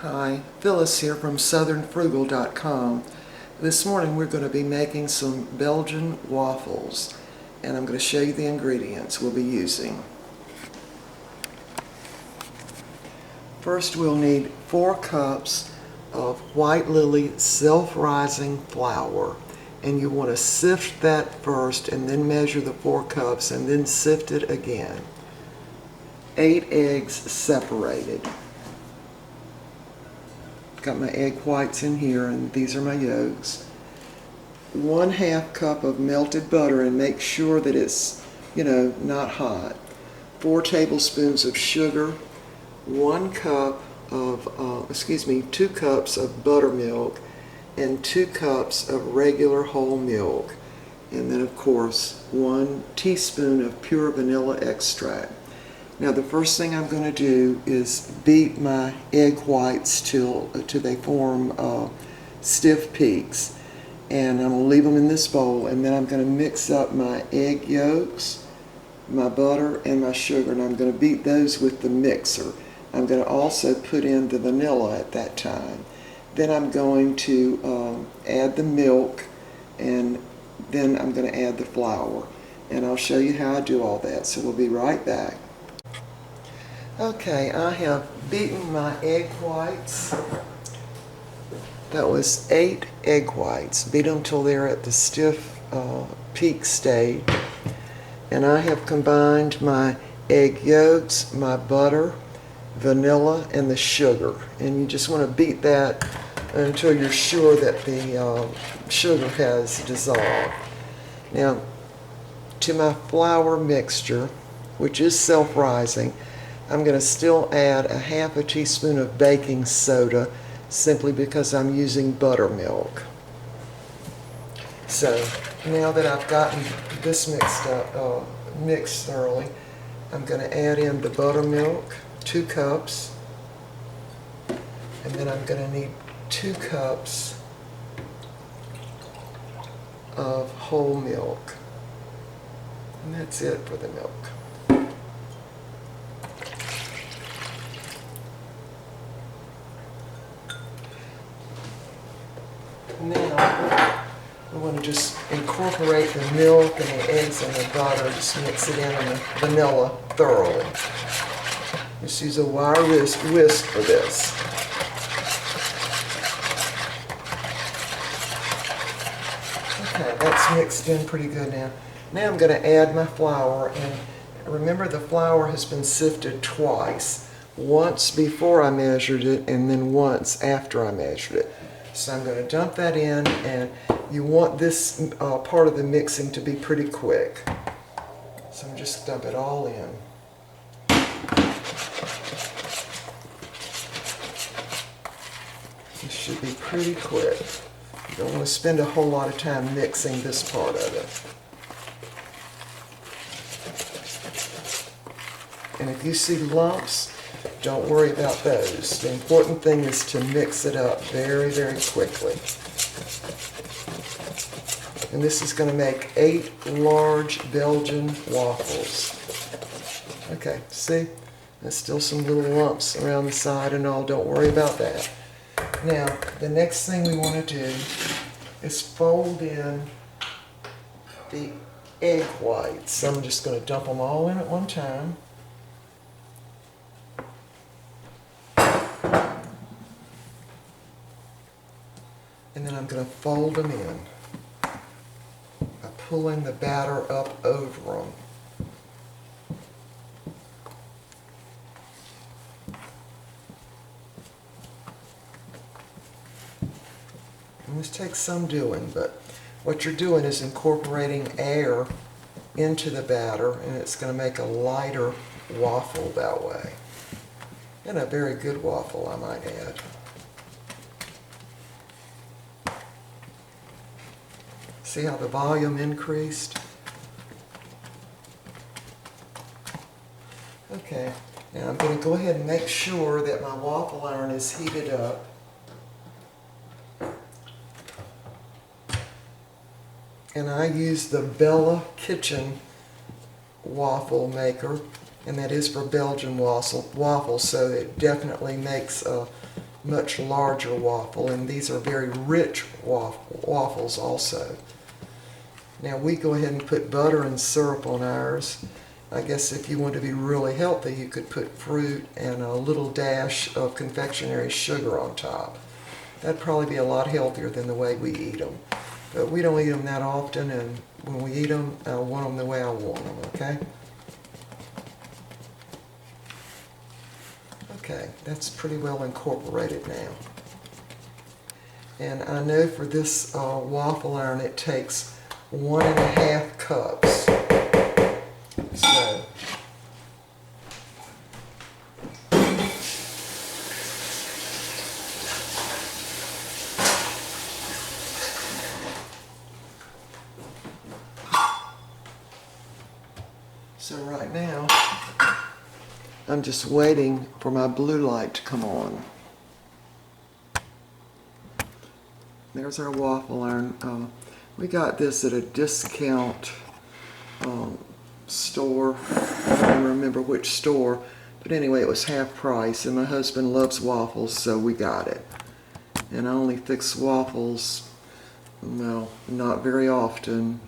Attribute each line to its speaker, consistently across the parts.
Speaker 1: Hi, Phyllis here from southernfrugal.com. This morning we're going to be making some Belgian waffles, and I'm going to show you the ingredients we'll be using. First we'll need 4 cups of white lily self-rising flour, and you want to sift that first and then measure the 4 cups and then sift it again. 8 eggs separated. Got my egg whites in here, and these are my yolks. 1/2 cup of melted butter, and make sure that it's, not hot. 4 tablespoons of sugar. 2 cups of buttermilk, and 2 cups of regular whole milk. And then of course 1 teaspoon of pure vanilla extract. Now the first thing I'm going to do is beat my egg whites till they form stiff peaks. And I'm going to leave them in this bowl, and then I'm going to mix up my egg yolks, my butter, and my sugar, and I'm going to beat those with the mixer. I'm going to also put in the vanilla at that time. Then I'm going to add the milk, and then I'm going to add the flour. And I'll show you how I do all that, so we'll be right back. Okay, I have beaten my egg whites. That was 8 egg whites. Beat them till they're at the stiff peak stage. And I have combined my egg yolks, my butter, vanilla, and the sugar. And you just want to beat that until you're sure that the sugar has dissolved. Now, to my flour mixture, which is self-rising, I'm going to still add 1/2 teaspoon of baking soda, simply because I'm using buttermilk. So now that I've gotten this mixed thoroughly, I'm going to add in the buttermilk, 2 cups, and then I'm going to need 2 cups of whole milk. And that's it for the milk. Now, we want to just incorporate the milk and the eggs and the butter, just mix it in and the vanilla thoroughly. Just use a wire whisk for this. Okay, that's mixed in pretty good now. Now I'm going to add my flour, and remember the flour has been sifted twice. Once before I measured it, and then once after I measured it. So I'm going to dump that in, and you want this part of the mixing to be pretty quick. So I'm just dump it all in. This should be pretty quick. You don't want to spend a whole lot of time mixing this part of it. And if you see lumps, don't worry about those. The important thing is to mix it up very, very quickly. And this is going to make 8 large Belgian waffles. Okay, see? There's still some little lumps around the side and all. Don't worry about that. Now, the next thing we want to do is fold in the egg whites. So I'm just going to dump them all in at one time. And then I'm going to fold them in by pulling the batter up over them. And this takes some doing, but what you're doing is incorporating air into the batter, and it's going to make a lighter waffle that way. And a very good waffle, I might add. See how the volume increased? Okay, now I'm going to go ahead and make sure that my waffle iron is heated up. And I use the Bella Kitchen waffle maker, and that is for Belgian waffles, so it definitely makes much larger waffle, and these are very rich waffles also. Now we go ahead and put butter and syrup on ours. I guess if you want to be really healthy, you could put fruit and a little dash of confectionery sugar on top. That'd probably be a lot healthier than the way we eat them. But we don't eat them that often, and when we eat them, I want them the way I want them, okay? Okay, that's pretty well incorporated now. And I know for this waffle iron it takes 1.5 cups. So right now, I'm just waiting for my blue light to come on. There's our waffle iron. We got this at a discount store. I don't remember which store, but anyway, it was half price, and my husband loves waffles, so we got it. And I only fix waffles, well, not very often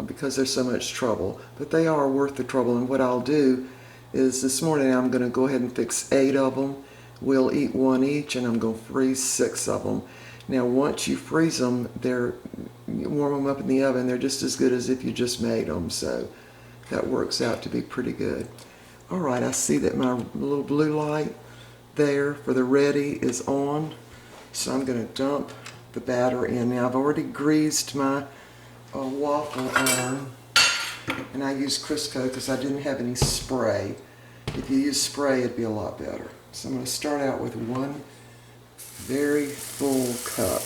Speaker 1: because there's so much trouble, but they are worth the trouble. And what I'll do is this morning I'm going to go ahead and fix 8 of them. We'll eat 1 each, and I'm going to freeze 6 of them. Now once you freeze them, you warm them up in the oven, they're just as good as if you just made them, so that works out to be pretty good. Alright, I see that my little blue light there for the ready is on, so I'm going to dump the batter in. Now I've already greased my waffle iron, and I used Crisco because I didn't have any spray. If you use spray, it'd be a lot better. So I'm going to start out with 1 very full cup.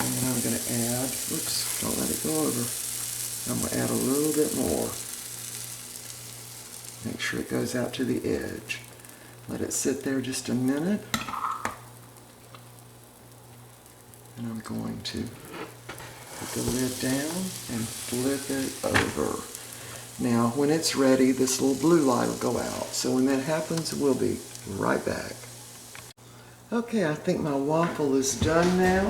Speaker 1: And then I'm going to add, whoops, don't let it go over. I'm going to add a little bit more. Make sure it goes out to the edge. Let it sit there just a minute. And I'm going to put the lid down and flip it over. Now, when it's ready, this little blue light will go out. So when that happens, we'll be right back. Okay, I think my waffle is done now.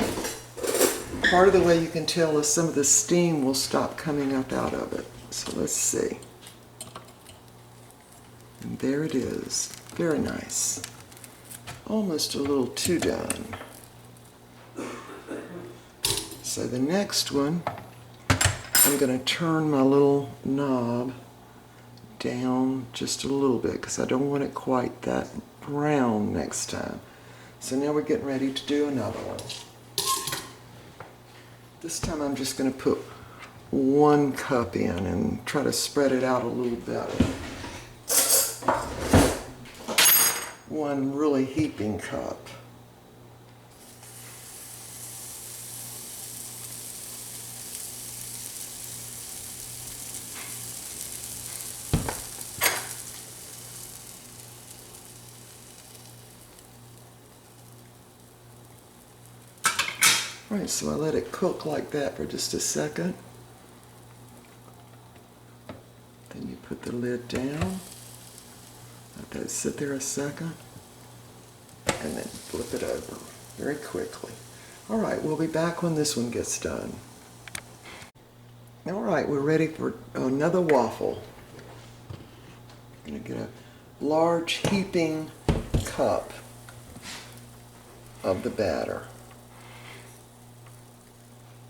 Speaker 1: Part of the way you can tell is some of the steam will stop coming up out of it. So let's see. And there it is. Very nice. Almost a little too done. So the next one, I'm going to turn my little knob down just a little bit because I don't want it quite that brown next time. So now we're getting ready to do another one. This time I'm just going to put 1 cup in and try to spread it out a little better. 1 really heaping cup. Right, so I let it cook like that for just a second. Then you put the lid down. Let that sit there a second. And then flip it over very quickly. Alright, we'll be back when this one gets done. Alright, we're ready for another waffle. I'm going to get a large heaping cup of the batter.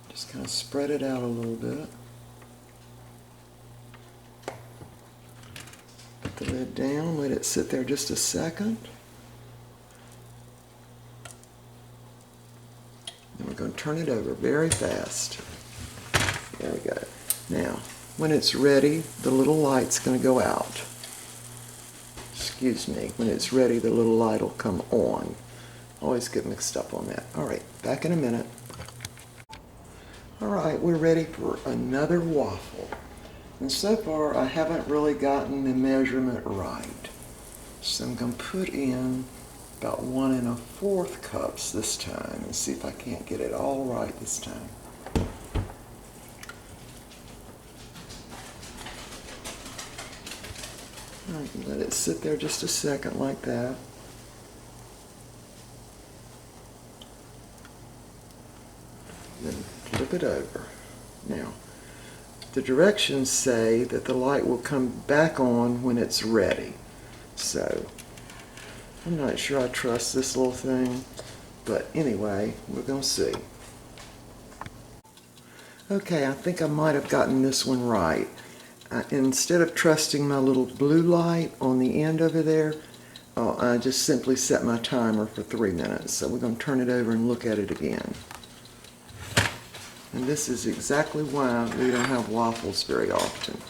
Speaker 1: Just kind of spread it out a little bit. Put the lid down, let it sit there just a second. Then we're going to turn it over very fast. There we go. Now, when it's ready, the little light's going to go out. Excuse me. When it's ready, the little light will come on. Always get mixed up on that. Alright, back in a minute. Alright, we're ready for another waffle. And so far I haven't really gotten the measurement right. So I'm going to put in about 1 1/4 cups this time and see if I can't get it all right this time. Alright, Let it sit there just a second like that. Then flip it over. Now, the directions say that the light will come back on when it's ready. So, I'm not sure I trust this little thing, but anyway, we're going to see. Okay, I think I might have gotten this one right. Instead of trusting my little blue light on the end over there, I just simply set my timer for 3 minutes. So we're going to turn it over and look at it again. And this is exactly why we don't have waffles very often.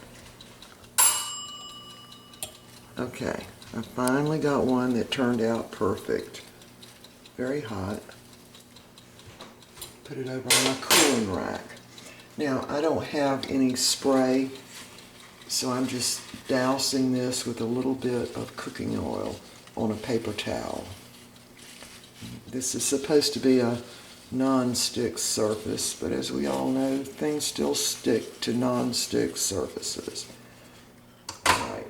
Speaker 1: Okay, I finally got one that turned out perfect. Very hot. Put it over on my cooling rack. Now, I don't have any spray, so I'm just dousing this with a little bit of cooking oil on a paper towel. This is supposed to be a non-stick surface, but as we all know, things still stick to non-stick surfaces. Alright,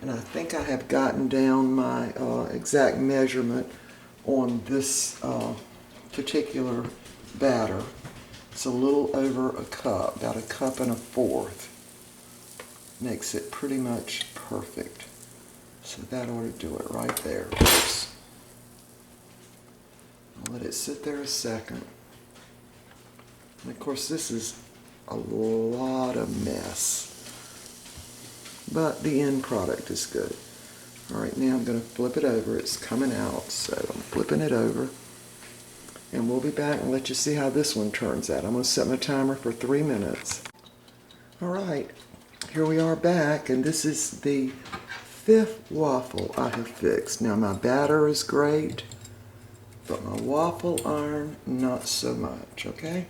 Speaker 1: and I think I have gotten down my exact measurement on this particular batter. It's a little over a cup, about 1 1/4 cups. Makes it pretty much perfect. So that ought to do it right there. I'll let it sit there a second. And of course this is a lot of mess, but the end product is good. Alright, now I'm going to flip it over. It's coming out, so I'm flipping it over. And we'll be back and let you see how this one turns out. I'm going to set my timer for 3 minutes. Alright, here we are back, and this is the 5th waffle I have fixed. Now my batter is great, but my waffle iron, not so much, okay?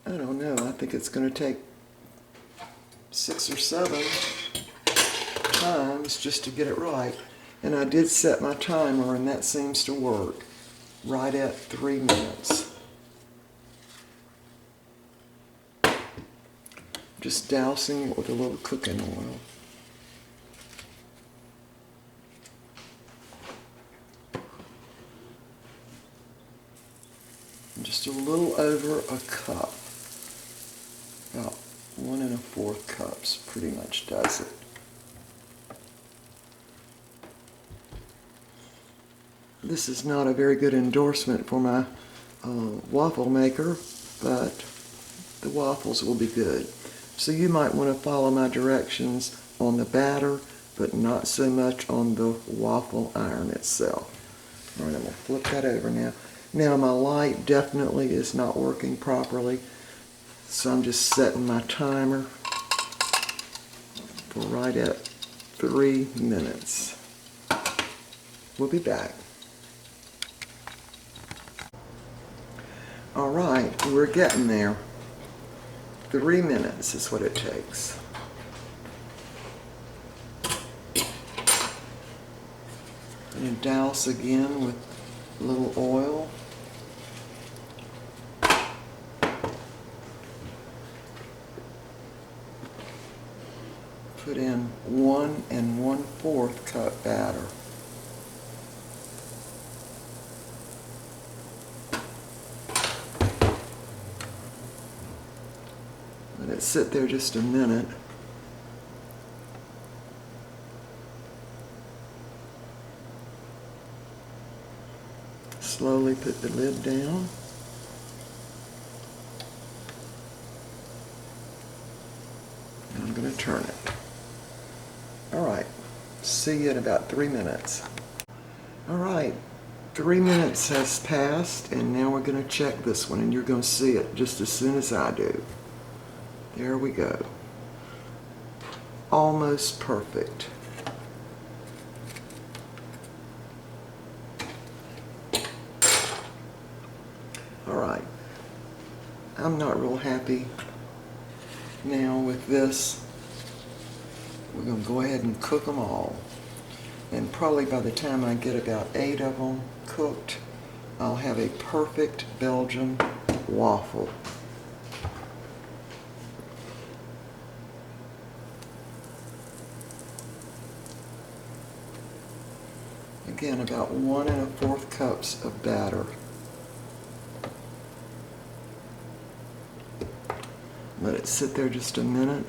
Speaker 1: I don't know, I think it's going to take 6 or 7 times just to get it right. And I did set my timer, and that seems to work right at 3 minutes. Just dousing it with a little cooking oil. Just a little over a cup. About 1 1/4 cups pretty much does it. This is not a very good endorsement for my waffle maker, but the waffles will be good. So you might want to follow my directions on the batter, but not so much on the waffle iron itself. All right, I'm going to flip that over now. Now my light definitely is not working properly, so I'm just setting my timer for right at 3 minutes. We'll be back. All right, we're getting there. 3 minutes is what it takes. And douse again with a little oil. Put in 1 1/4 cup batter. Let it sit there just a minute. Slowly put the lid down. And I'm going to turn it. Alright, see you in about 3 minutes. Alright, 3 minutes has passed, and now we're going to check this one, and you're going to see it just as soon as I do. There we go. Almost perfect. Alright, I'm not real happy now with this. We're going to go ahead and cook them all. And probably by the time I get about 8 of them cooked, I'll have a perfect Belgian waffle. Again, about 1 1/4 cups of batter. Let it sit there just a minute.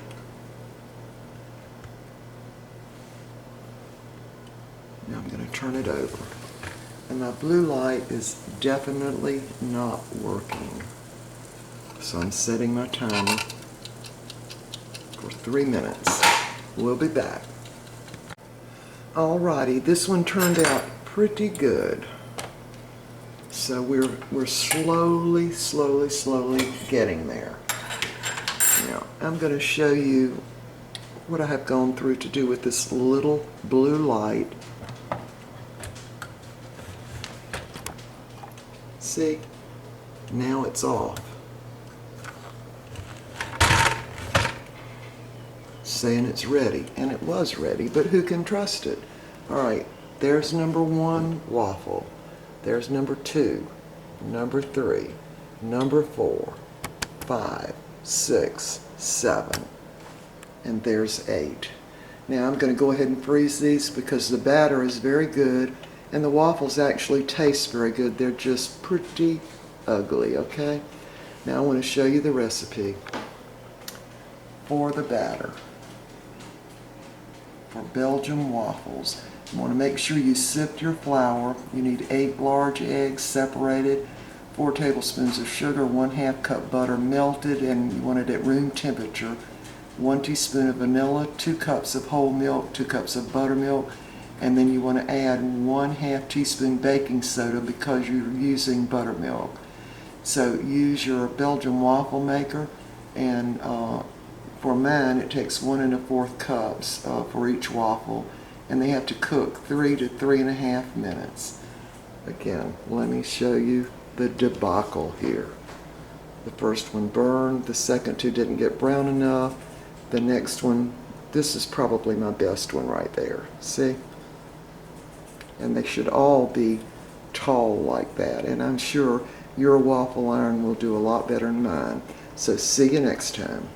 Speaker 1: Now I'm going to turn it over. And my blue light is definitely not working. So I'm setting my timer for 3 minutes. We'll be back. Alrighty, this one turned out pretty good. So we're slowly getting there. Now, I'm going to show you what I have gone through to do with this little blue light. See, now it's off. Saying it's ready, and it was ready, but who can trust it? Alright, there's number 1 waffle. There's number 2, number 3, number 4, 5, 6, 7, and there's 8. Now I'm going to go ahead and freeze these because the batter is very good and the waffles actually taste very good. They're just pretty ugly, okay? Now I want to show you the recipe for the batter for Belgian waffles. You want to make sure you sift your flour. You need 8 large eggs separated, 4 tablespoons of sugar, 1/2 cup butter melted, and you want it at room temperature, 1 teaspoon of vanilla, 2 cups of whole milk, 2 cups of buttermilk, and then you want to add 1/2 teaspoon baking soda because you're using buttermilk. So use your Belgian waffle maker, and for mine it takes 1 1/4 cups for each waffle, and they have to cook 3 to 3.5 minutes. Again, let me show you the debacle here. The first one burned, the second 2 didn't get brown enough, the next one, this is probably my best one right there, see? And they should all be tall like that, and I'm sure your waffle iron will do a lot better than mine. So see you next time.